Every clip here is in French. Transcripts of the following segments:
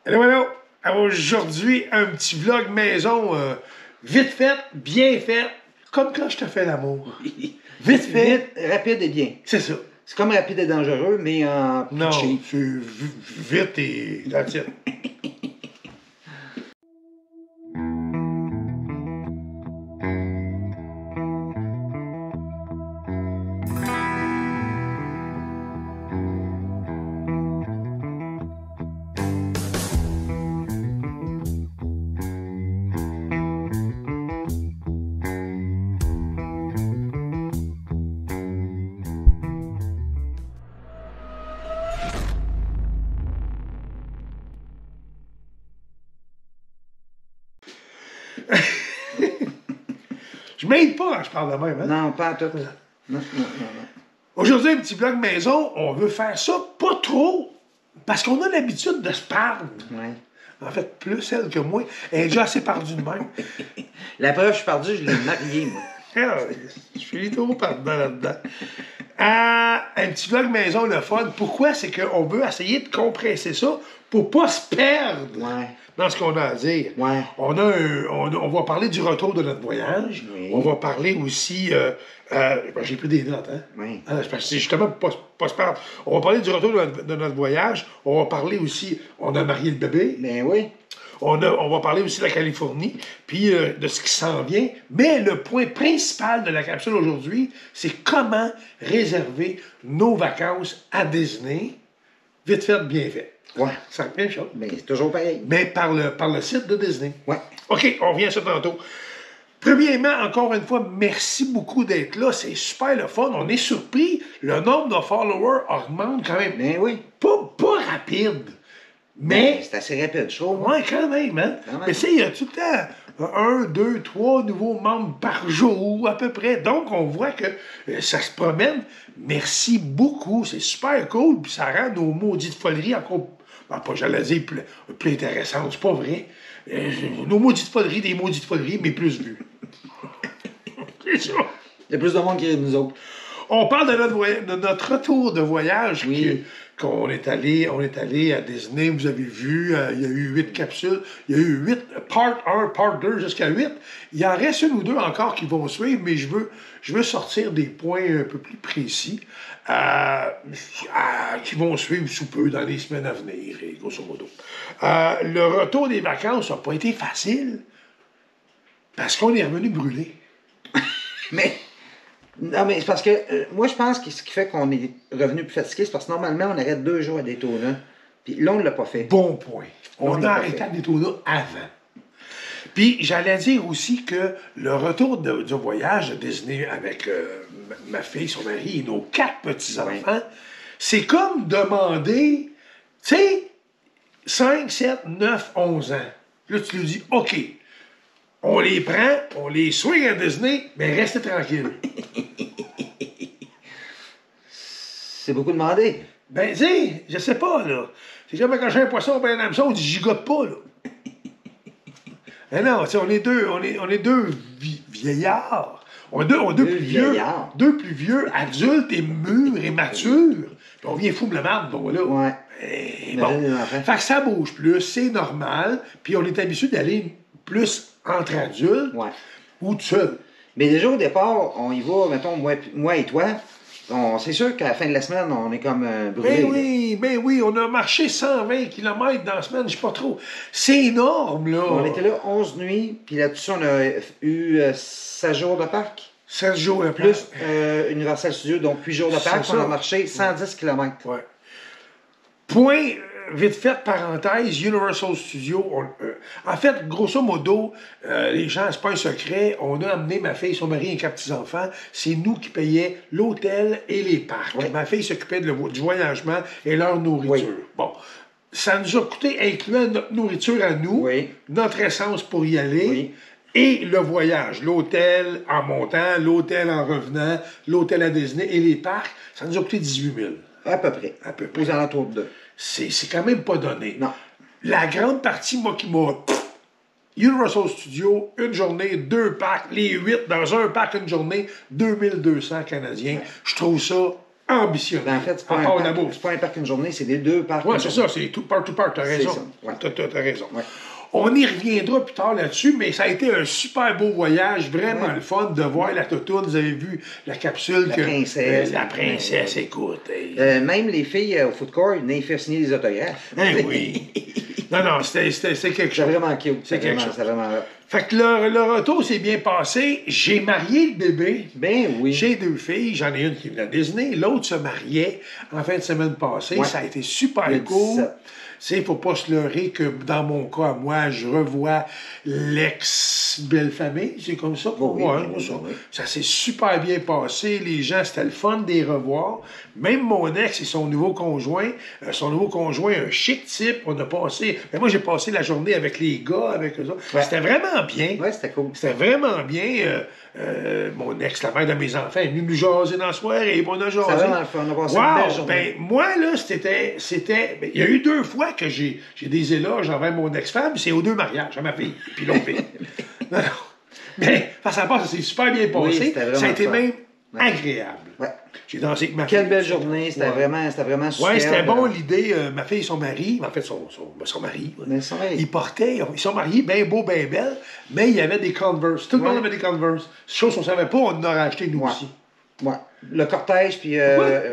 Allô, allô! Aujourd'hui, un petit vlog maison vite fait, bien fait, comme quand je te fais l'amour. Vite fait. Vite, rapide et bien. C'est ça. C'est comme rapide et dangereux, mais en Non, pitché. c'est vite et that's it. Je m'aide pas quand je parle de même, hein? Non, pas en tout. Non. Aujourd'hui, un petit vlog maison, on veut faire ça pas trop, parce qu'on a l'habitude de se perdre. Ouais. En fait, plus elle que moi. Elle est déjà assez perdue de même. La preuve, je suis perdu, je l'ai marié, moi. Ah, je suis trop perdant là-dedans. Un petit vlog maison, le fun. Pourquoi? C'est qu'on veut essayer de compresser ça pour pas se perdre Ouais. dans ce qu'on a à dire. Ouais. On va parler du retour de notre voyage. Oui. On va parler aussi... j'ai pris des notes, hein? Oui. C'est justement pour pas se perdre. On va parler du retour de notre voyage. On va parler aussi... On a marié le bébé. Ben oui. On va parler aussi de la Californie, puis de ce qui s'en vient. Mais le point principal de la capsule aujourd'hui, c'est comment réserver nos vacances à Disney. Vite fait, bien fait. Ouais. C'est la même chose. Ben, c'est toujours pareil. Mais par le site de Disney. Ouais. OK, on revient à ça tantôt. Premièrement, encore une fois, merci beaucoup d'être là. C'est super le fun. On est surpris. Le nombre de followers augmente quand même. Ben oui. Pas rapide. Ben, Mais, c'est assez rapide, je trouve. ouais, quand même, hein? Quand même. Mais il y a tout le temps 1, 2, 3 nouveaux membres par jour, à peu près. Donc, on voit que ça se promène. Merci beaucoup. C'est super cool. Puis ça rend nos maudites foleries encore, pas j'allais dire plus intéressantes. C'est pas vrai. Nos maudites foleries, des maudites foleries, mais plus vues. C'est ça. Il y a plus de monde qui rit de nous autres. On parle de notre retour de voyage. Oui. Qu'on est allé à Disney, vous avez vu, il y a eu 8 capsules, il y a eu 8, part 1, part 2, jusqu'à 8. Il en reste une ou deux encore qui vont suivre, mais je veux sortir des points un peu plus précis qui vont suivre sous peu dans les semaines à venir, et grosso modo. Le retour des vacances n'a pas été facile, parce qu'on est revenu brûlé. Mais... Non, mais c'est parce que moi, je pense que ce qui fait qu'on est revenu plus fatigué, c'est parce que normalement, on arrête 2 jours à Daytona. Puis là, on ne l'a pas fait. Bon point. On l'a a pas arrêté fait. à Daytona avant. Puis j'allais dire aussi que le retour du voyage de Disney avec ma fille, son mari et nos 4 petits-enfants, c'est comme demander, tu sais, 5, 7, 9, 11 ans. Là, tu lui dis, OK, on les prend, on les swing à Disney, mais restez tranquille. C'est beaucoup demandé. Ben, tu sais, je sais pas, là. C'est comme quand j'ai un poisson ben un hameçon, on dit j'y gotte pas, là. Mais non, tu sais, on est deux vieillards. On est deux plus vieux. Vieillards. Deux plus vieux, adultes et mûrs et matures. Puis on vient fou le marde, bon, là. Ouais. Et Imagine bon. les enfants. Fait que ça bouge plus, c'est normal. Puis on est habitué d'aller plus entre adultes Ouais. ou tout seul. Mais déjà, au départ, on y va, mettons, moi et toi. C'est sûr qu'à la fin de la semaine, on est comme brûlés. Ben oui, on a marché 120 km dans la semaine, je sais pas trop. C'est énorme, là. On était là 11 nuits, puis là-dessus, on a eu 7 jours de parc. 7 jours de Plus Universal Studios, donc 8 jours de C'est parc. ça. On a marché 110 km. Ouais. Point, vite fait, parenthèse, Universal Studios. En fait, grosso modo, les gens, c'est pas un secret, on a amené ma fille, son mari et 4 petits-enfants. C'est nous qui payions l'hôtel et les parcs. Oui. Ma fille s'occupait du voyagement et leur nourriture. Oui. Bon. Ça nous a coûté, incluant notre nourriture à nous, Oui. notre essence pour y aller, Oui. et le voyage. L'hôtel en montant, l'hôtel en revenant, l'hôtel à Disney et les parcs. Ça nous a coûté 18 000. À peu près. À peu près. Aux alentours de 2. C'est quand même pas donné. Non. La grande partie, moi, qui m'a... Universal Studios, une journée, 2 packs, les 8 dans un pack, une journée, 2200 Canadiens. Je trouve ça ambitionnés. Ben, en fait, c'est à pas, part un la parc, bouffe. c'est pas un parc une journée, c'est des 2 parcs. Oui, une c'est journée. ça, c'est tout part, t'as C'est raison. ça, ouais. T'as raison. Ouais. On y reviendra plus tard là-dessus, mais ça a été un super beau voyage, vraiment Ouais. le fun de voir la Totoune. Vous avez vu la capsule. La princesse. La princesse, écoute. Hey. Même les filles au food court, ils venaient faire signer des autographes. Eh oui. Non, c'était quelque C'est chose. vraiment cute. C'est quelque chose. C'est vraiment hot. Fait que le retour s'est bien passé. J'ai marié le bébé. Ben oui. J'ai 2 filles. J'en ai une qui venait à Disney. L'autre se mariait en fin de semaine passée. Ouais. Ça a été super Le cool. 17. Il ne faut pas se leurrer que dans mon cas, moi, je revois l'ex-belle-famille. C'est comme ça pour Oui, moi. oui, Hein, oui, ça. oui. Ça s'est super bien passé. Les gens, c'était le fun de les revoir. Même mon ex et son nouveau conjoint. Un chic type. On a passé... Ben, moi, j'ai passé la journée avec les gars, avec eux autres. Ouais. C'était vraiment bien. Ouais, c'était cool. C'était vraiment bien. Mon ex, la mère de mes enfants, est venue nous jaser dans la soirée. On a jasé. C'était vraiment le fun. On a passé une belle journée. Ben, moi, là, ben, il y a eu 2 fois que j'ai des éloges envers mon ex-femme. C'est aux 2 mariages, à ma fille, puis l'autre fille. Non. Mais, face à part, ça s'est super bien Oui, passé. c'était vraiment Ça a été fun. même Ouais. agréable. Ouais. J'ai dansé avec ma Quelle fille. belle journée. C'était vraiment super. Oui, c'était bon l'idée. Ma fille et son mari, en fait, son mari, Mais son mari. ils sont mariés, bien beaux, bien belles, mais il y avait des Converse. Tout le monde avait des Converse. Chose qu'on ne savait pas, on en a racheté nous Ouais. aussi. Ouais. Le cortège, puis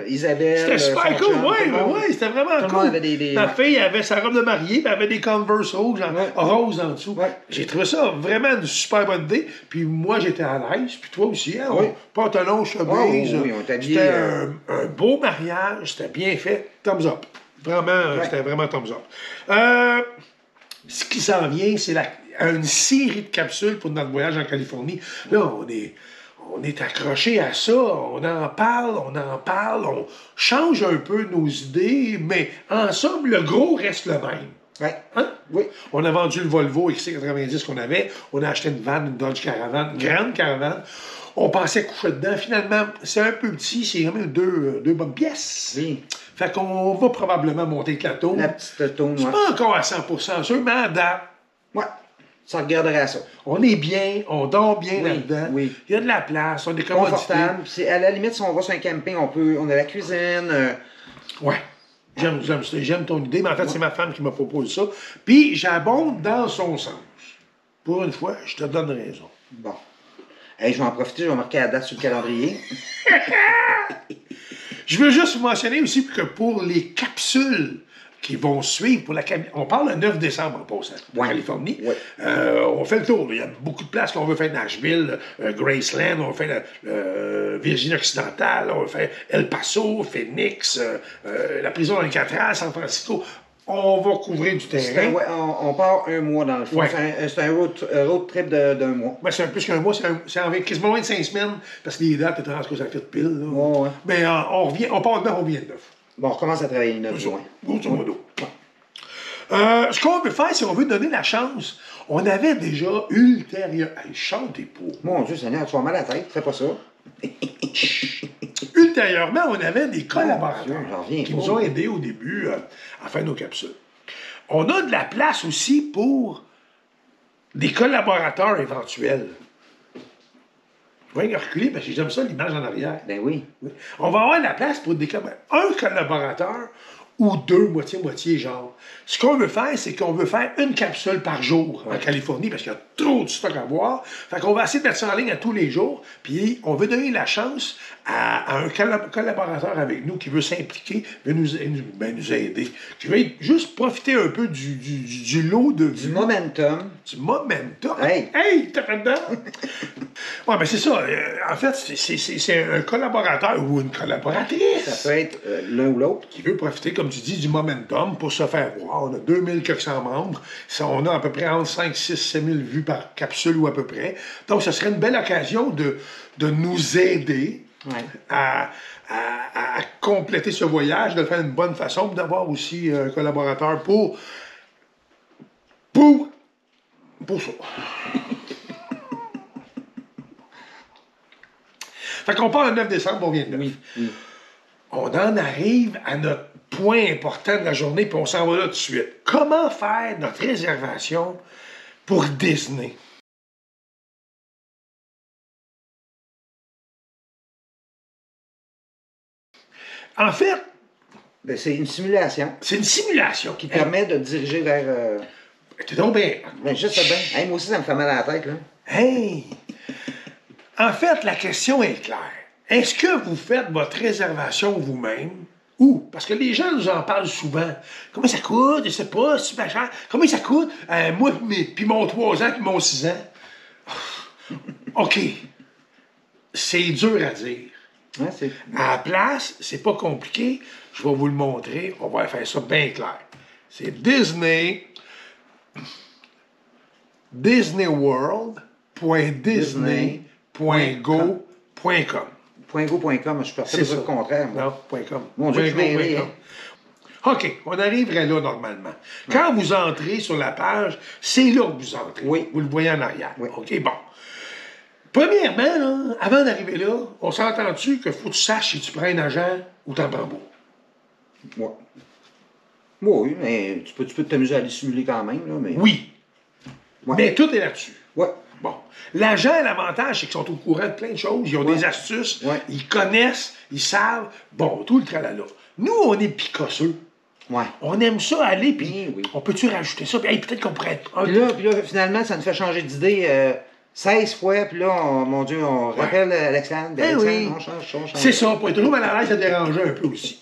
Isabelle. C'était super son cool, chum, tout le monde. c'était vraiment Tout le cool. monde avait des- Ma fille avait sa robe de mariée, puis elle avait des Converse rouges, roses en dessous. Ouais. J'ai trouvé ça vraiment une super bonne idée. Puis moi, j'étais à l'aise, puis toi aussi, hein? Oui. Pantalon, chemise. Oui, on était habillés, C'était un beau mariage, c'était bien fait. Thumbs up. Vraiment, Ouais. c'était vraiment thumbs up. Ce qui s'en vient, c'est une série de capsules pour notre voyage en Californie. Là, on est accroché à ça, on en parle, on change un peu nos idées, mais en somme, le gros reste le même. Ouais. Hein? Oui. On a vendu le Volvo XC90 qu'on avait, on a acheté une vanne, une Dodge Caravan, une grande caravane. On pensait coucher dedans. Finalement, c'est un peu petit, c'est quand même deux bonnes pièces. Oui. Fait qu'on va probablement monter le plateau. La petite tourne, Je suis pas encore à 100% sûr, mais à date, Ouais. Ça regarderait ça. on est bien, on dort bien Oui, là-dedans. oui. Il y a de la place, on est commodités. Confortable. C'est, à la limite, si on va sur un camping, on a la cuisine. Ouais. J'aime ton idée, mais en fait, c'est ma femme qui m'a proposé ça. Puis, j'abonde dans son sens. Pour une fois, je te donne raison. Bon. Hey, je vais en profiter, je vais marquer la date sur le calendrier. Je veux juste vous mentionner aussi que pour les capsules qui vont suivre, on parle le 9 décembre en passant, en Ouais. Californie. Ouais. On fait le tour. Il y a beaucoup de places qu'on veut faire Nashville, Graceland, on fait Virginie occidentale, on fait El Paso, Phoenix, la prison d'Alcatraz, San Francisco. On va couvrir du terrain. Ouais, on part un mois dans le fond. Ouais. C'est un road trip d'un mois. Ben, c'est un plus qu'un mois, c'est quasiment moins de 5 semaines, parce que les dates étant en ce que ça fait de pile. Là. Ouais. Mais on revient, on part de 9, on vient de 9. Bon, on recommence à travailler 9 juin. Grosso modo. Ce qu'on veut faire, c'est qu'on veut donner la chance. On avait déjà ultérieurement... Hey, chantez pour. Mon Dieu Seigneur, tu vas mal à la tête, fais pas ça. Ultérieurement, on avait des collaborateurs Dieu, j'en reviens qui pas. nous ont aidés au début à faire nos capsules. On a de la place aussi pour des collaborateurs éventuels. Je vais reculer parce que j'aime ça, l'image en arrière. Ben oui. Oui. On va avoir de la place pour un collaborateur ou 2, moitié-moitié, genre. Ce qu'on veut faire, c'est qu'on veut faire une capsule par jour en Californie parce qu'il y a trop de stock à voir. Fait qu'on va essayer de mettre ça en ligne à tous les jours. Puis on veut donner la chance à un collaborateur avec nous qui veut s'impliquer, veut nous aider, qui veut juste profiter un peu du lot de Du momentum. Du momentum. Hey! T'as fait dedans? Ouais, mais c'est ça. En fait, c'est un collaborateur ou une collaboratrice. Ça peut être l'un ou l'autre. Qui veut profiter, comme tu dis, du momentum pour se faire voir. On a 2400 membres. On a à peu près entre 5, 6, 7 000 vues par capsule ou à peu près. Donc, ce serait une belle occasion de nous aider à compléter ce voyage, de le faire d'une bonne façon, puis d'avoir aussi un collaborateur pour ça. Fait qu'on part le 9 décembre, on vient de 9. Oui. On en arrive à notre point important de la journée, puis on s'en va là tout de suite. Comment faire notre réservation pour Disney? En fait, Ben, c'est une simulation c'est une simulation qui permet de diriger vers... T'es donc bien. Ben, juste bien. Hey, moi aussi, ça me fait mal à la tête, là. Hey! En fait, la question est claire. Est-ce que vous faites votre réservation vous-même ou, parce que les gens nous en parlent souvent, comment ça coûte, je sais pas, c'est super cher, comment ça coûte, moi puis mon 3 ans puis mon 6 ans. OK. C'est dur à dire. Ouais, À la place, c'est pas compliqué, je vais vous le montrer, on va faire ça bien clair. C'est disneyworld.disney.go.com. .go.com, je suis parti de le contraire. Moi. Non, .com. Mon Dieu, je suis mêlé, hein. OK, on arriverait là normalement. Quand vous entrez sur la page, c'est là que vous entrez. Oui. Vous le voyez en arrière. Oui. OK, bon. Premièrement, là, avant d'arriver là, on s'entend-tu qu'il faut que tu saches si tu prends un agent ou t'en prends pas? Ouais. Oui, mais tu peux t'amuser à les simuler quand même, là, mais... Oui. Ouais. Mais tout est là-dessus. Ouais. Bon. L'agent, l'avantage, c'est qu'ils sont au courant de plein de choses. Ils ont des astuces. Ouais. Ils connaissent. Ils savent. Bon, tout le tralala. Nous, on est picosseux. Ouais. On aime ça aller, puis Oui. on peut-tu rajouter ça? Puis hey, peut-être qu'on pourrait être... Puis là, finalement, ça nous fait changer d'idée 16 fois, puis là, mon Dieu, on rappelle Alexandre. Ben oui. On change. C'est ça, pour être toujours mal à l'aise, ça dérangeait un peu aussi.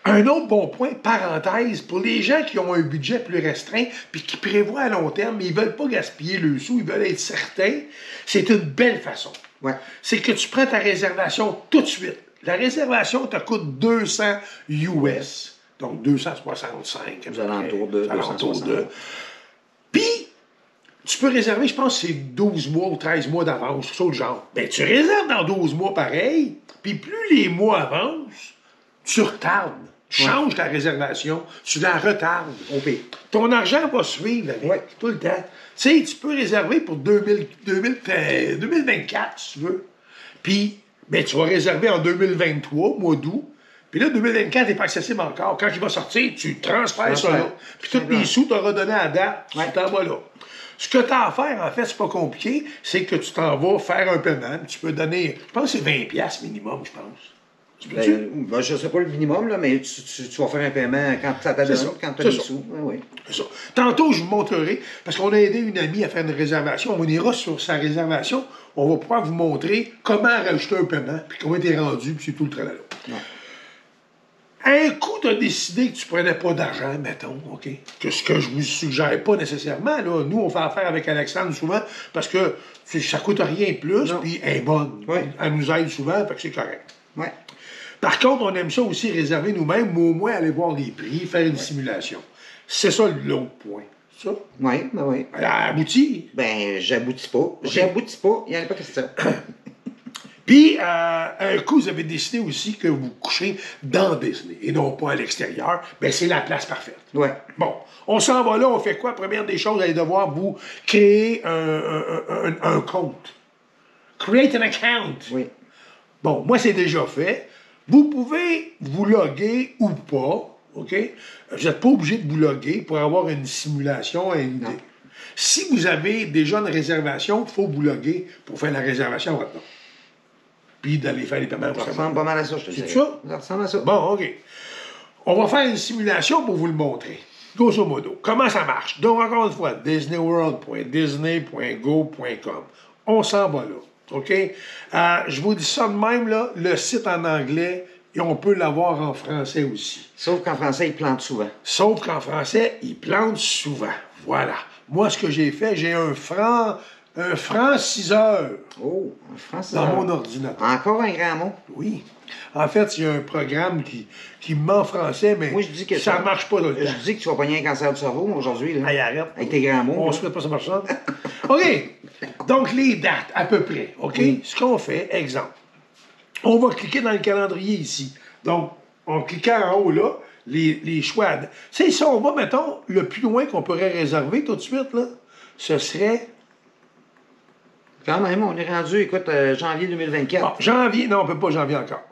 Un autre bon point, parenthèse, pour les gens qui ont un budget plus restreint puis qui prévoient à long terme, mais ils ne veulent pas gaspiller le sou, ils veulent être certains, c'est une belle façon. Ouais. C'est que tu prends ta réservation tout de suite. La réservation te coûte 200 US, donc 265. Aux alentours de 260. Puis, tu peux réserver, je pense que c'est 12 mois ou 13 mois d'avance, tout ça le genre. Ben, tu réserves dans 12 mois pareil, puis plus les mois avancent, tu retardes. Tu changes ta réservation, tu la retardes. Ton argent va suivre avec, tout le temps. Tu sais, tu peux réserver pour 2024, si tu veux. Puis, ben, tu vas réserver en 2023, mois d'août. Puis là, 2024 n'est pas accessible encore. Quand il va sortir, tu transfères ça là. Puis tous les sous, tu auras donné à date, tu t'envoies là. Ce que tu as à faire, en fait, c'est pas compliqué, c'est que tu t'en vas faire un paiement. Tu peux donner, je pense que c'est 20$ minimum, je pense. Ben, je ne sais pas le minimum, là, mais tu vas faire un paiement quand ça t'a donné, quand tu as les sous. Oui. C'est ça. Tantôt, je vous montrerai, parce qu'on a aidé une amie à faire une réservation. On ira sur sa réservation. On va pouvoir vous montrer comment rajouter un paiement, puis comment t'es rendu, puis c'est tout le tralala. Un coup, tu as décidé que tu ne prenais pas d'argent, mettons, OK? Que ce que je ne vous suggère pas nécessairement, là. Nous, on fait affaire avec Alexandre souvent, parce que ça ne coûte rien de plus, puis elle est bonne. Oui. Elle nous aide souvent, fait que c'est correct. Oui. Par contre, on aime ça aussi réserver nous-mêmes, mais au moins aller voir les prix, faire une simulation. C'est ça l'autre point. Ça? Oui, ben oui. Elle a abouti. Ben, j'aboutis pas. Okay. J'aboutis pas, il n'y en a pas question. Puis, un coup, vous avez décidé aussi que vous couchez dans Disney et non pas à l'extérieur. Bien, c'est la place parfaite. Ouais. Bon, on s'en va là, on fait quoi? Première des choses, vous allez devoir vous créer un compte. Create an account. Oui. Bon, moi, c'est déjà fait. Vous pouvez vous loguer ou pas, OK? Vous n'êtes pas obligé de vous loguer pour avoir une simulation et une idée. Si vous avez déjà une réservation, il faut vous loguer pour faire la réservation à votre nom. Puis d'aller faire les paiements. Ça ressemble pas mal à ça, je te dis. C'est ça? Ça ressemble à ça. Bon, OK. On va faire une simulation pour vous le montrer. Grosso modo. Comment ça marche? Donc, encore une fois, disneyworld.disney.go.com. On s'en va là. OK? Je vous dis ça de même, là, le site en anglais, et on peut l'avoir en français aussi. Sauf qu'en français, il plante souvent. Sauf qu'en français, il plante souvent. Voilà. Moi, ce que j'ai fait, j'ai un franciseur. Oh, un franciseur. Dans mon ordinateur. Encore un grand mot? Oui. En fait, il y a un programme qui me ment en français, mais moi, je dis que ça ne marche pas dans le temps. Je dis que tu vas pogner un cancer du cerveau aujourd'hui. Là. Allez, arrête. Avec tes grands mots. On ne se fait pas ça marche ça. OK. Donc, les dates, à peu près. OK? Oui. Ce qu'on fait, exemple. On va cliquer dans le calendrier ici. Donc, en cliquant en haut, là, les choix. C'est ça, on va, mettons, le plus loin qu'on pourrait réserver tout de suite, là, ce serait... Quand même, on est rendu, écoute, janvier 2024. Bon, janvier, non, on ne peut pas janvier encore.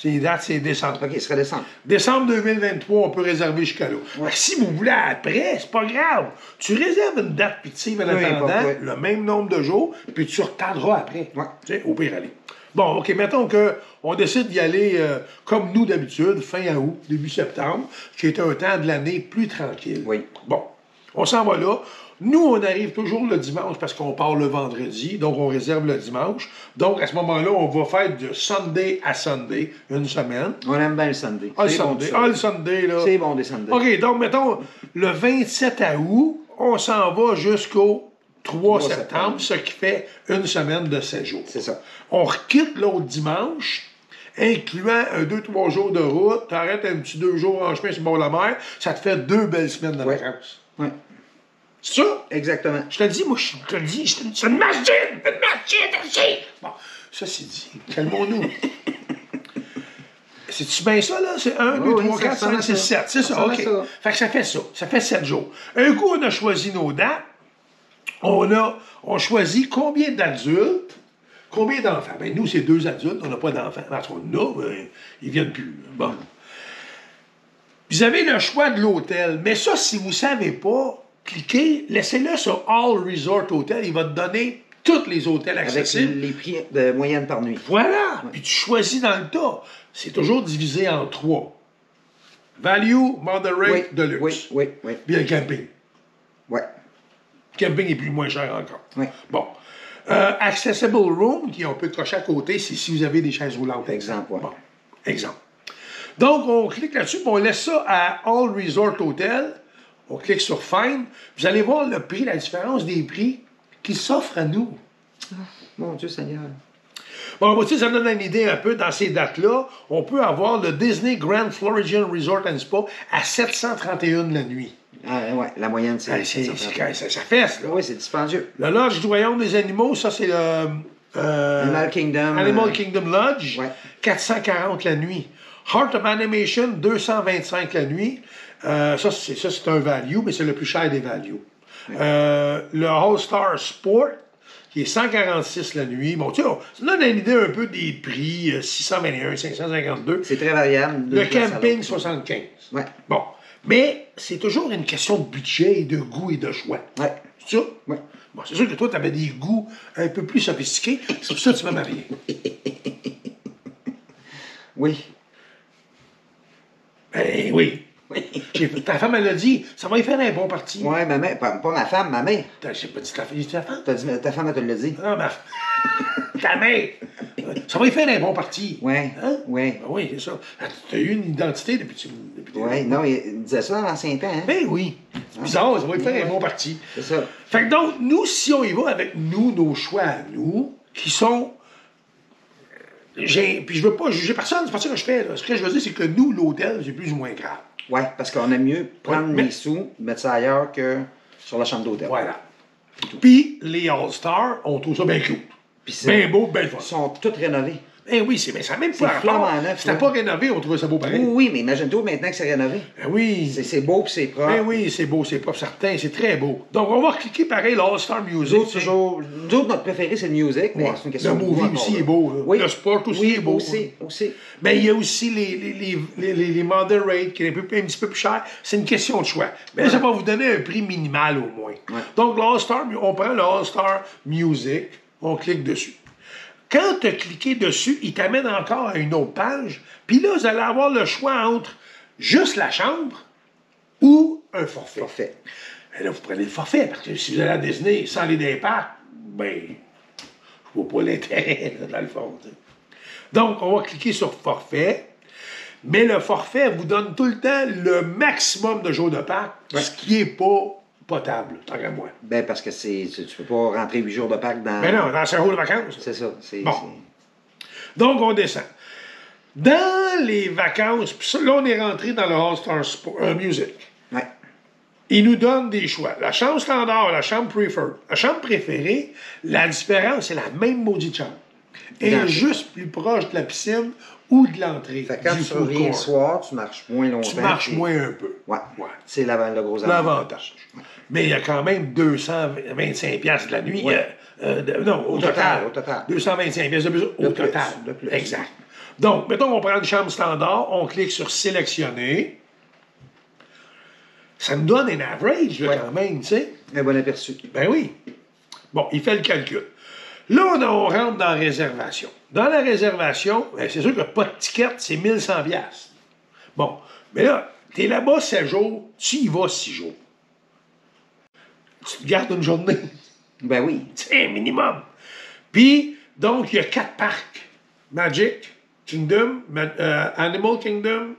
Les dates, c'est décembre. OK, ce serait décembre. Décembre 2023, on peut réserver jusqu'à là. Ouais. Si vous voulez après, c'est pas grave. Tu réserves une date fictive en attendant, le même nombre de jours, puis tu retarderas après. Ouais. Tu sais, au pire aller. Bon, OK, mettons qu'on décide d'y aller comme nous d'habitude, fin août, début septembre, qui est un temps de l'année plus tranquille. Oui. Bon, on s'en va là. Nous, on arrive toujours le dimanche parce qu'on part le vendredi, donc on réserve le dimanche. Donc, à ce moment-là, on va faire de Sunday à Sunday, une semaine. On aime bien le Sunday. Ah, le Sunday. Ah, le Sunday, là. C'est bon, des Sundays. OK, donc, mettons, le 27 août, on s'en va jusqu'au 3 septembre, ce qui fait une semaine de 7 jours. C'est ça. On requitte l'autre dimanche, incluant 2-3 jours de route. Tu arrêtes un petit 2 jours en chemin sur le bord de la mer. Ça te fait 2 belles semaines de vacances. Oui. C'est ça? Exactement. Je te le dis, moi, je te le dis, c'est une machine! Une machine aussi! Bon, ça, c'est dit. Calmons-nous. C'est-tu bien ça, là? C'est 1, 2, 3, 4, 5, 6, 7. C'est ça, OK. Fait que ça fait ça. Ça fait 7 jours. Un coup, on a choisi nos dates. On choisit combien d'adultes, combien d'enfants. Ben, nous, c'est 2 adultes, on n'a pas d'enfants. Parce qu'on a, ben, ils viennent plus. Bon. Vous avez le choix de l'hôtel. Mais ça, si vous ne savez pas, cliquez, laissez-le sur All Resort Hotel. Il va te donner tous les hôtels accessibles. Avec les prix de moyenne par nuit. Voilà. Puis tu choisis dans le tas. C'est toujours divisé en 3. Value, Moderate, Deluxe. Oui. Puis le camping. Oui. Le camping est plus moins cher encore. Oui. Bon. Accessible Room, qui on peut cocher à côté, c'est si vous avez des chaises roulantes. Exemple, oui. Bon. Exemple. Donc, on clique là-dessus, puis on laisse ça à All Resort Hotel. On clique sur Find. Vous allez voir le prix, la différence des prix qui s'offrent à nous. Mon Dieu Seigneur. Bon, moi, tu sais, ça me donne une idée un peu. Dans ces dates-là, on peut avoir le Disney Grand Floridian Resort and Spa à 731 la nuit. Ah, oui, la moyenne, c'est... Ça fesse, là. Oui, c'est dispendieux. Le Lodge du Royaume des Animaux, ça, c'est le... Animal Kingdom. Animal Kingdom Lodge, ouais. 440 la nuit. Heart of Animation, 225 la nuit. Ça, c'est un value, mais c'est le plus cher des values. Ouais. Le All-Star Sport, qui est 146 la nuit. Bon, tu sais, ça donne une idée un peu des prix, 621, 552. C'est très variable. Le camping, 75. Ouais. Bon, mais c'est toujours une question de budget, et de goût et de choix. Ouais. C'est ça? Ouais. Bon, c'est sûr que toi, tu avais des goûts un peu plus sophistiqués. C'est pour ça que tu m'as marié. Oui. Ben oui. Ta femme, elle a dit, ça va y faire un bon parti. Oui, ma mère, pas ma femme, ma mère. J'ai pas dit ta femme? T'as dit, ta femme, elle te l'a dit. Non, ta mère. Ça va y faire un bon parti. Oui. Hein? Oui. Ben oui, c'est ça. Tu as eu une identité depuis oui, non, il disait ça dans l'ancien temps. Hein? Ben oui. C'est bizarre, ça va y faire un bon parti. C'est ça. Fait que donc, nous, si on y va avec nous, nos choix à nous, qui sont. Puis je veux pas juger personne, c'est pas ça que je fais. Là. Ce que je veux dire, c'est que nous, l'hôtel, c'est plus ou moins grave. Oui, parce qu'on aime mieux prendre les sous, mettre ça ailleurs que sur la chambre d'hôtel. Voilà. Puis les All-Stars, on trouve ça bien cute. Bien beau, bien fun. Ils sont tous rénovés. Eh oui, mais ça même pas rapport. Si c'était pas rénové, on trouvait ça beau pareil. Oui, mais imagine-toi maintenant que c'est rénové. Oui. C'est beau puis c'est propre. Ben oui, c'est beau, c'est propre, certain, c'est très beau. Donc, on va cliquer pareil l'All-Star Music. Nous autres, notre préféré, c'est le music, mais c'est une question de movie aussi est beau. Oui. Le sport aussi est beau. Aussi. Mais il y a aussi les Moderate, qui est un petit peu plus cher. C'est une question de choix. Mais ça va vous donner un prix minimal au moins. Ouais. Donc, l'All-Star, on prend le All-Star Music, on clique dessus. Quand tu as cliqué dessus, il t'amène encore à une autre page. Puis là, vous allez avoir le choix entre juste la chambre ou un forfait. Et là, vous prenez le forfait, parce que si vous allez à Disney sans aller dans les parcs, ben, je vois pas l'intérêt, là, dans le fond. T'sais. Donc, on va cliquer sur forfait. Mais le forfait vous donne tout le temps le maximum de jours de parc, ce qui n'est pas potable, tant qu'à moi. Ben, parce que tu peux pas rentrer 8 jours de Pâques dans... Ben non, dans 5 jours de vacances. C'est ça. Bon. Donc, on descend. Dans les vacances, puis là, on est rentré dans le All-Star Music. Ouais. Il nous donne des choix. La chambre standard, la chambre preferred. La chambre préférée, la différence, c'est la même maudite chambre. Elle est juste plus proche de la piscine ou de l'entrée. Fait que quand tu reviens le soir, tu marches moins longtemps. Tu marches moins un peu. Ouais. C'est le gros avantage. Ouais. Mais il y a quand même 225$ de la nuit. Ouais. Non, au total. 225$ de plus au total. De plus. Exact. Donc, mettons qu'on prend une chambre standard, on clique sur sélectionner. Ça nous donne un average, là, quand même, tu sais. Un bon aperçu. Ben oui. Bon, il fait le calcul. Là, on rentre dans la réservation. Dans la réservation, ben, c'est sûr que pas de ticket, c'est 1100 piastres. Bon, mais là, t'es là-bas 7 jours, tu y vas 6 jours. Tu te gardes une journée. Ben oui. C'est un minimum. Puis, donc, il y a 4 parcs. Magic Kingdom, Animal Kingdom,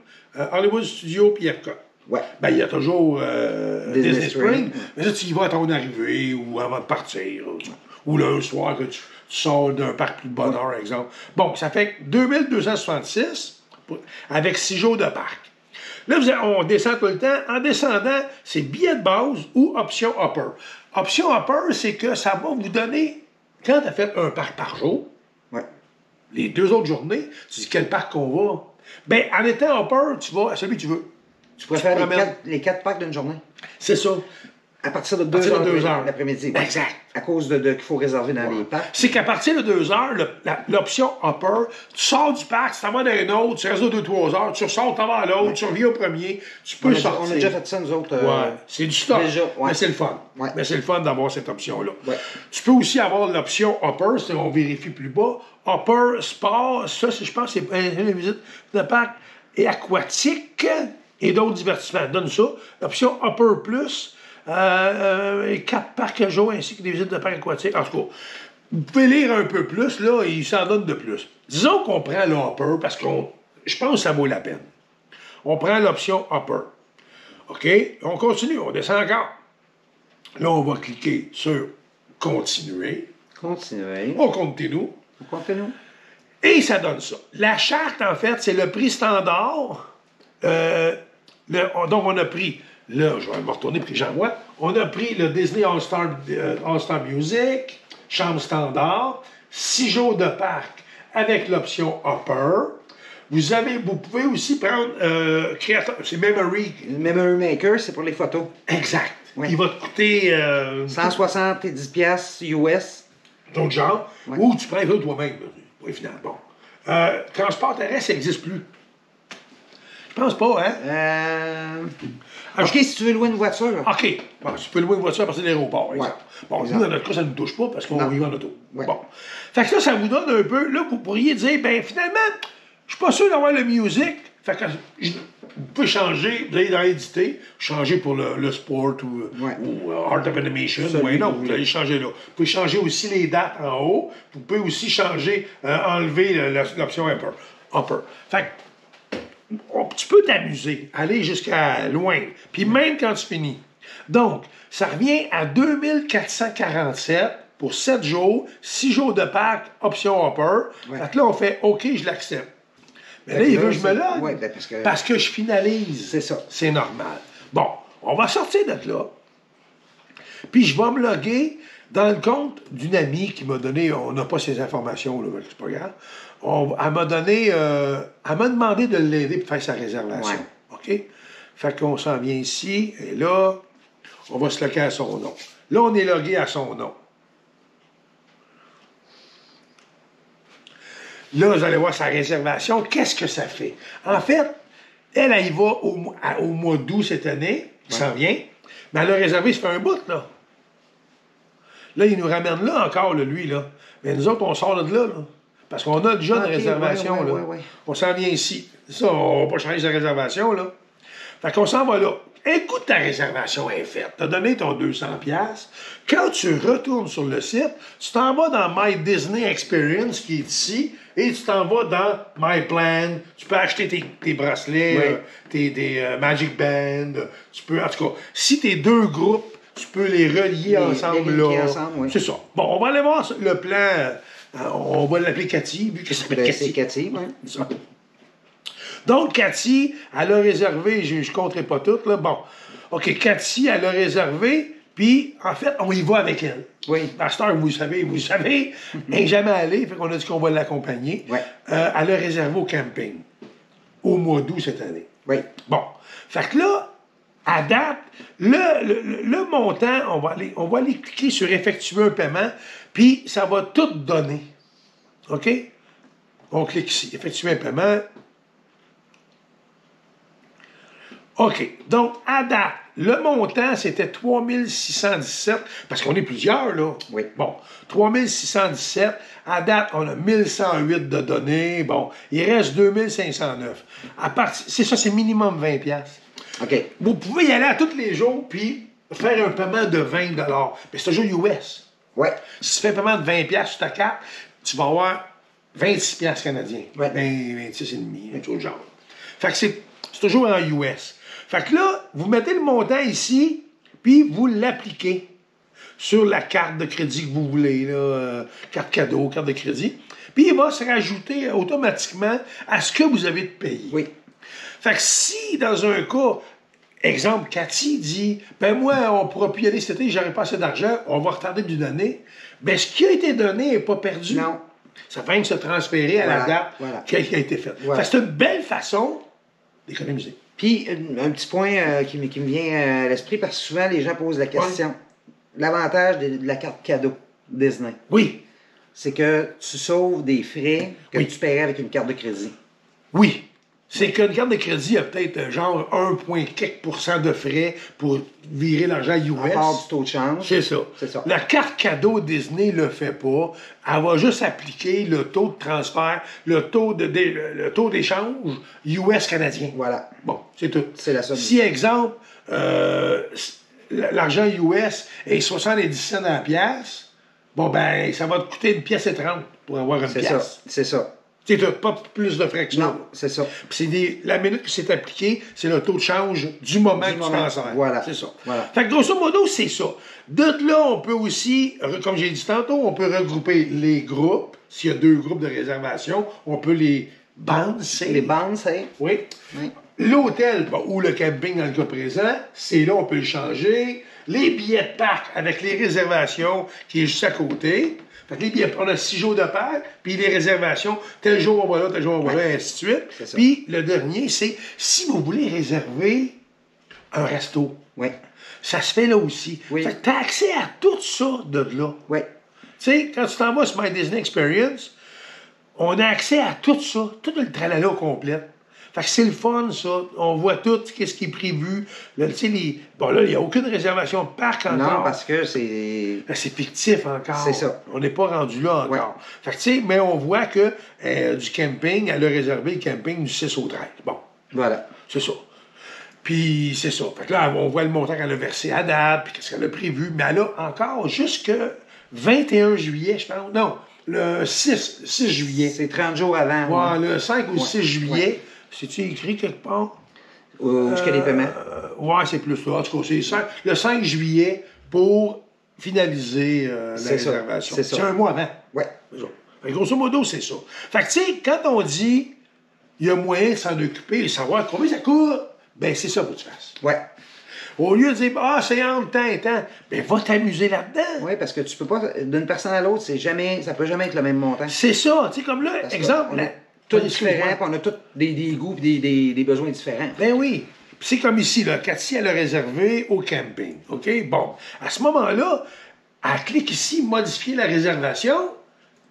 Hollywood Studios, puis Epcot. Ouais. Ben, il y a toujours Disney Spring. Spring. Mais ça, tu y vas à ton arrivée ou avant de partir. Ou là, un soir que tu sors d'un parc plus de bonne heure, exemple. Bon, ça fait 2266 avec 6 jours de parc. Là, on descend tout le temps. En descendant, c'est billet de base ou option upper. Option upper, c'est que ça va vous donner, quand tu as fait un parc par jour, Ouais. les 2 autres journées, tu dis quel parc qu'on va. Ben, en étant upper, tu vas à celui que tu veux. Tu préfères promènes. les 4 packs d'une journée? C'est ça. À partir de 2 partir de heures, 2 heures. l'après-midi. Ouais. Exact. À cause de qu'il faut réserver dans les parcs. C'est qu'à partir de 2 heures, l'option upper, tu sors du parc, tu t'en vas dans un autre, tu restes 2-3 heures, tu ressors, tu t'en vas à l'autre, tu reviens au premier, tu peux sortir. On a déjà fait ça, nous autres. Ouais, c'est du stock. Déjà, ouais. Mais c'est le fun. Ouais. Mais c'est le fun d'avoir cette option-là. Ouais. Tu peux aussi avoir l'option upper, c'est on vérifie plus bas. Upper sport, ça, je pense, c'est une visite de parc et aquatique et d'autres divertissements. Donne ça. L'option upper plus. 4 parcs à jour ainsi que des visites de parcs aquatiques. En tout cas, vous pouvez lire un peu plus, là, et il s'en donne de plus. Disons qu'on prend l'upper parce je pense que ça vaut la peine. On prend l'option upper. OK? On continue, on descend encore. Là, on va cliquer sur continuer. Continuez. On continue. On continue. Et ça donne ça. La charte, en fait, c'est le prix standard. Donc, on a pris. Là, je vais me retourner puis j'envoie. On a pris le Disney All-Star Music, chambre standard, 6 jours de parc avec l'option Upper. Vous pouvez aussi prendre créateur, c'est Memory. Memory Maker, c'est pour les photos. Exact. Ouais. Il va te coûter 170 piastres US. d'autres genres, Ouais. ou tu prends les autres toi-même. Oui, finalement. Bon. Transport terrestre, ça n'existe plus. Je pense pas, hein? OK, si tu veux louer une voiture. OK. Bon, tu peux louer une voiture à partir de l'aéroport, par exemple. Bon, Exact. nous, dans notre cas, ça ne nous touche pas parce qu'on Non. y va en auto. Ouais. Bon. Fait que ça vous donne un peu. Là, vous pourriez dire, ben finalement, je suis pas sûr d'avoir le music. Fait que vous pouvez changer, vous allez dans éditer, changer pour le sport ou Art of Animation. Celui Non, que vous vous allez changer là. Vous pouvez changer aussi les dates en haut. Vous pouvez aussi changer, enlever l'option upper. Fait que tu peux t'amuser, aller jusqu'à loin, puis même quand tu finis. Donc, ça revient à 2447 pour 7 jours, 6 jours de parc, option upper. Ouais. Fait que là, on fait OK, je l'accepte. Mais là, il veut que je me logue. Ouais, ben parce que je finalise. C'est ça. C'est normal. Bon, on va sortir de là. Puis je vais me loguer dans le compte d'une amie qui m'a donné, on n'a pas ces informations, là, c'est pas grave. Elle m'a donné, elle m'a demandé de l'aider pour faire sa réservation. Ouais. OK? Fait qu'on s'en vient ici, et là, on va se loguer à son nom. Là, on est logué à son nom. Là, vous allez voir sa réservation. Qu'est-ce que ça fait? En fait, elle y va au mois d'août cette année. Il s'en vient. Mais elle a réservé, ça fait un bout, là. Là, il nous ramène là encore, là, lui, là. Mais nous autres, on sort de là, là. Parce qu'on a déjà une réservation, là. On s'en vient ici. Ça, on va pas changer sa réservation, là. Fait qu'on s'en va là. Écoute, ta réservation est faite. Tu as donné ton 200$. Quand tu retournes sur le site, tu t'en vas dans My Disney Experience qui est ici et tu t'en vas dans My Plan. Tu peux acheter tes bracelets, tes Magic Band. Tu peux, en tout cas, si tes 2 groupes, tu peux les relier ensemble là. C'est ça. Bon, on va aller voir le plan. On va l'appeler Cathy, vu que ça s'appelle Cathy. C'est Cathy, oui. Donc, Cathy, elle a réservé, je ne compterai pas toutes, là. Bon, OK, Cathy, elle a réservé, puis, en fait, on y va avec elle. Oui. À cette heure, vous savez, elle n'est jamais allée, fait qu'on a dit qu'on va l'accompagner. Ouais. Elle a réservé au camping, au mois d'août cette année. Oui. Bon, fait que là, à date, le montant, on va aller cliquer sur « Effectuer un paiement », puis ça va tout donner. OK? On clique ici. Effectuer un paiement. OK. Donc, à date, le montant, c'était 3617, parce qu'on est plusieurs, là. Oui. Bon, 3617. À date, on a 1108 de données. Bon, il reste 2509. C'est ça, c'est minimum 20 piastres. OK. Vous pouvez y aller à tous les jours, puis faire un paiement de 20 mais c'est toujours US. Oui. Si tu fais un paiement de 20 piastres sur ta carte, tu vas avoir 26 piastres canadiens. Ouais. 26,5, un chose de genre. Fait que c'est toujours en US. Fait que là, vous mettez le montant ici, puis vous l'appliquez sur la carte de crédit que vous voulez, là, carte cadeau, carte de crédit. Puis il va se rajouter automatiquement à ce que vous avez de payer. Oui. Fait que si, dans un cas, exemple, Cathy dit, ben moi, on ne pourra plus y aller cet été, j'aurai pas assez d'argent, on va retarder d'une année, ben ce qui a été donné n'est pas perdu. Non. Ça fait que se transférer à la date qui a été faite. Voilà. C'est une belle façon d'économiser. Puis, un petit point qui me vient à l'esprit, parce que souvent, les gens posent la question. Ouais. L'avantage de la carte cadeau Disney. Oui. C'est que tu sauves des frais que tu paierais avec une carte de crédit. Oui. C'est qu'une carte de crédit a peut-être genre 1,quelques% de frais pour virer l'argent US. À part du taux de change. C'est ça. C'est ça. La carte cadeau Disney ne le fait pas. Elle va juste appliquer le taux de transfert, le taux d'échange US canadien. Voilà. Bon, c'est tout. C'est la somme. Si, exemple, l'argent US est 70 cents à la pièce, bon, ben, ça va te coûter 1,30 $ pour avoir une pièce. C'est ça. Tu n'as pas plus de frais que ça. Non, c'est ça. Puis la minute que c'est appliqué, c'est le taux de change du moment que tu transfères. Voilà. C'est ça. Voilà. Fait que grosso modo, c'est ça. De là, on peut aussi, comme j'ai dit tantôt, on peut regrouper les groupes. S'il y a 2 groupes de réservation, on peut les bouncer. Les bouncer. Oui. L'hôtel ou le camping dans le cas présent, c'est là, on peut le changer. Les billets de parc avec les réservations qui est juste à côté. Fait que les billets, on a 6 jours de parc, puis les réservations, tel jour on va là, tel jour on va là, et ainsi de suite. Puis le dernier, c'est si vous voulez réserver un resto. Oui. Ça se fait là aussi. Oui. Fait que tu as accès à tout ça de là. Oui. Tu sais, quand tu t'en vas sur My Disney Experience, on a accès à tout ça, tout le tralala complet. Fait que c'est le fun, ça. On voit tout ce qui est prévu. Là, tu sais, bon, là, il n'y a aucune réservation de parc encore. Non, parce que c'est... C'est fictif encore. C'est ça. On n'est pas rendu là encore. Fait que, tu sais, mais on voit que du camping, elle a réservé le camping du 6 au 13. Bon. Voilà. C'est ça. Puis, c'est ça. Fait que là, on voit le montant qu'elle a versé à date, puis qu'est-ce qu'elle a prévu. Mais elle a encore jusque 21 juillet, je pense. Non, le 6 juillet. C'est 30 jours avant. Ouais, le 5 ou 6 juillet. C'est-tu écrit quelque part? Jusqu'à les paiements. Ouais, c'est plus là. En tout cas, c'est le 5 juillet pour finaliser la réservation. C'est un mois avant. Oui. Grosso modo, c'est ça. Fait que, tu sais, quand on dit il y a moyen de s'en occuper et savoir combien ça coûte, ben c'est ça que tu fasses. Oui. Au lieu de dire, c'est entre temps et temps, ben va t'amuser là-dedans. Oui, parce que tu peux pas, d'une personne à l'autre, ça peut jamais être le même montant. C'est ça. Tu sais, comme là, exemple. Tout différent, puis on a tous des goûts et des besoins différents. Ben oui. Puis c'est comme ici, là, Cathy, elle a réservé au camping. OK? Bon. À ce moment-là, elle clique ici, modifier la réservation,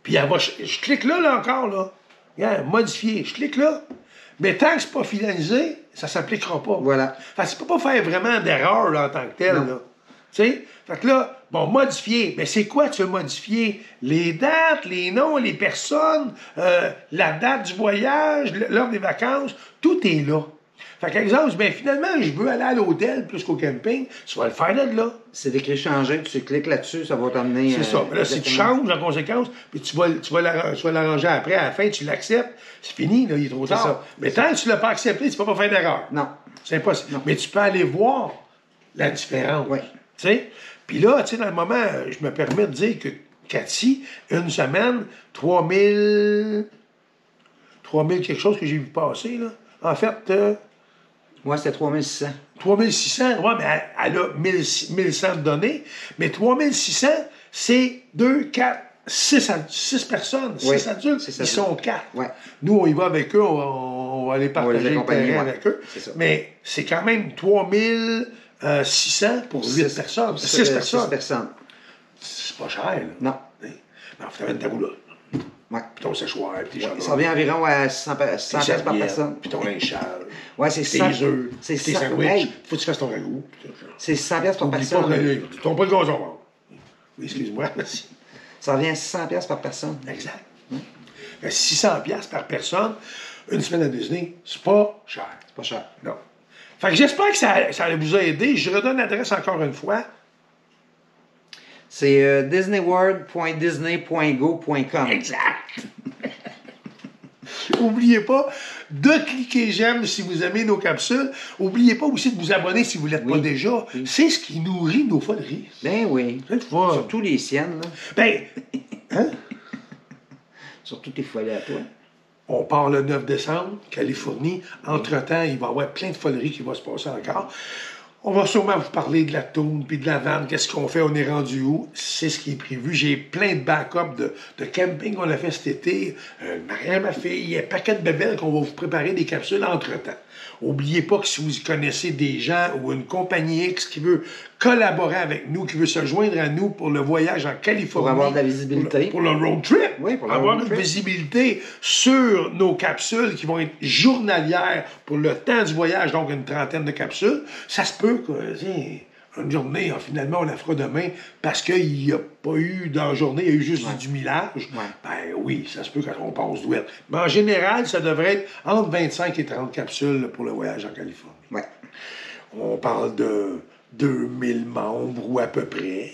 puis elle va. Je clique là encore, là. Regarde, modifier. Je clique là. Mais tant que c'est pas finalisé, ça s'appliquera pas. Voilà. Fait que tu peux pas faire vraiment d'erreur là, en tant que tel, là. Tu sais? Fait que là, bon, modifier. Mais c'est quoi tu veux modifier? Les dates, les noms, les personnes, la date du voyage, l'heure des vacances, tout est là. Fait qu'exemple, ben finalement, je veux aller à l'hôtel plus qu'au camping, tu vas le faire de là. C'est écrit changer, tu cliques là-dessus, ça va t'emmener. C'est ça. Mais là, si tu changes en conséquence, puis tu vas l'arranger après, à la fin, tu l'acceptes, c'est fini, là, il est trop tard. Ça. Mais tant que tu ne l'as pas accepté, tu ne peux pas faire d'erreur. Non. C'est impossible. Non. Mais tu peux aller voir la différence. Oui. Tu sais? Puis là, tu sais, dans le moment, je me permets de dire que Cathy, une semaine, 3000 quelque chose que j'ai vu passer, là. En fait... Moi, c'était 3600. 3600, ouais, mais elle a 1100 de données. Mais 3600, c'est 2, 4, 6 personnes, 6 adultes. Ils sont 4. Ouais. Nous, on y va avec eux, on va aller partager le terrain avec eux. Mais c'est quand même 3600 pour 8 personnes. 6 personnes. 6 personnes. C'est pas cher, là. Non. Mais on fait ta boulot. Ouais. Puis ton séchoir, puis tes Ça revient environ à 100 piastres par personne. Puis ton linge sale. Ouais, c'est tes 100. œufs, C'est tes 100. sandwichs. Hey. Faut que tu fasses ton ragoût. C'est 100 piastres par Oublie pas personne. que ton pas de gazon. Oui, excuse-moi. Merci. Ça revient à 600 piastres par personne. Exact. 600 piastres par personne, une semaine à Disney, c'est pas cher. C'est pas cher. Non. Fait que j'espère que ça vous a aidé. Je redonne l'adresse encore une fois. C'est disneyworld.disney.go.com. Exact. N'oubliez pas de cliquer j'aime si vous aimez nos capsules. N'oubliez pas aussi de vous abonner si vous ne l'êtes pas déjà. Oui. C'est ce qui nourrit nos foleries. Ben oui. C'est le fun. Surtout les siennes, là. Ben, hein? Surtout tes follets à toi. On part le 9 décembre, Californie. Entre-temps, il va y avoir plein de foleries qui vont se passer encore. On va sûrement vous parler de la tourne puis de la vanne. Qu'est-ce qu'on fait? On est rendu où? C'est ce qui est prévu. J'ai plein de backups de camping qu'on a fait cet été. Marianne, ma fille, il y a un paquet de bébelles qu'on va vous préparer des capsules entre-temps. N'oubliez pas que si vous connaissez des gens ou une compagnie X qui veut collaborer avec nous, qui veut se joindre à nous pour le voyage en Californie. Pour avoir de la visibilité. Pour le road trip. Oui, pour le avoir road une trip. visibilité sur nos capsules qui vont être journalières pour le temps du voyage, donc une trentaine de capsules. Ça se peut que, tiens, une journée, finalement, on la fera demain parce qu'il n'y a pas eu dans la journée, il y a eu juste du millage. Ouais. Ben oui, ça se peut quand on passe douette. Mais en général, ça devrait être entre 25 et 30 capsules pour le voyage en Californie. Ouais. On On parle de 2000 membres ou à peu près.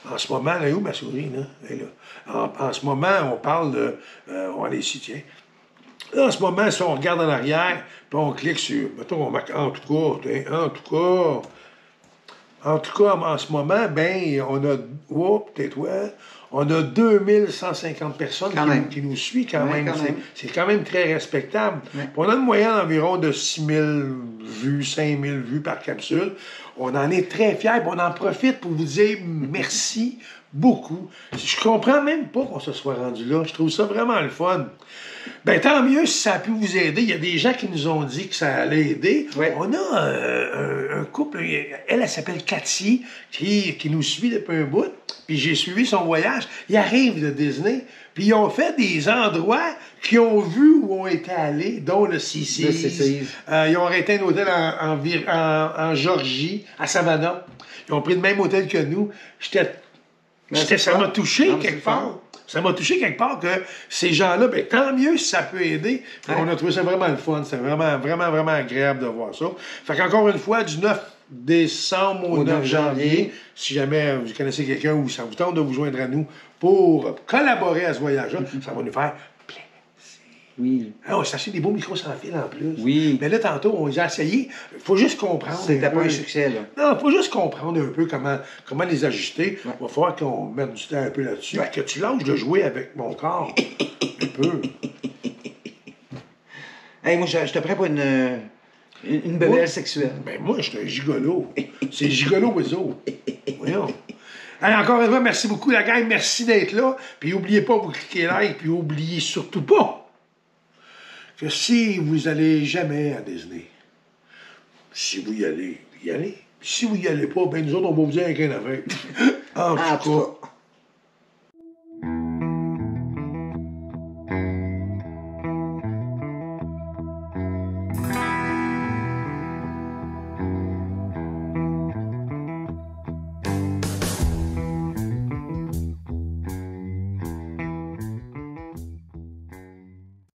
En ce moment, là, où ma souris, là? Elle est là. En ce moment, on parle de... on va aller ici, tiens. Là, en ce moment, si on regarde en arrière, puis on clique sur... Mettons, on marque en tout cas, en tout cas, en ce moment, ben, on a... Oh, peut-être, ouais. On a 2150 personnes qui nous suivent quand même. C'est quand même très respectable. Ouais. On a une moyenne environ de 6000 vues, 5000 vues par capsule. On en est très fiers. On en profite pour vous dire merci beaucoup. Je comprends même pas qu'on se soit rendu là. Je trouve ça vraiment le fun. Ben, tant mieux si ça a pu vous aider. Il y a des gens qui nous ont dit que ça allait aider. Ouais. On a un couple, elle s'appelle Cathy, qui nous suit depuis un bout. Puis j'ai suivi son voyage. Ils arrivent de Disney, puis ils ont fait des endroits qu'ils ont vus où ont été allés, dont le CC's. Ils ont arrêté un hôtel en Georgie, à Savannah. Ils ont pris le même hôtel que nous. Ça m'a touché quelque part. Ça m'a touché quelque part que ces gens-là, ben, tant mieux si ça peut aider. Ouais. On a trouvé ça vraiment le fun. C'est vraiment, vraiment, vraiment agréable de voir ça. Fait qu'encore une fois, du 9 décembre au 9 janvier, si jamais vous connaissez quelqu'un ou ça vous tente de vous joindre à nous pour collaborer à ce voyage-là, ça va nous faire plaisir. Oui. On s'est acheté des beaux micros sans fil en plus. Oui. Mais là, tantôt, on les a essayés. Il faut juste comprendre. C'était pas un succès, là. Non, il faut juste comprendre un peu comment les ajuster. Il va falloir qu'on mette du temps un peu là-dessus. Que tu lâches de jouer avec mon corps. Un peu. Hey, moi, je te prends pour une bébelle sexuelle. Ben, moi, je suis un gigolo. C'est gigolo Wizo. Voyons. Allez, encore une fois, merci beaucoup, la gang. Merci d'être là. Puis, n'oubliez pas, vous cliquez like. Puis, n'oubliez surtout pas que si vous allez jamais à Disney, si vous y allez, y allez. Si vous y allez pas, ben nous autres, on va vous dire avec un affaire. En tout cas.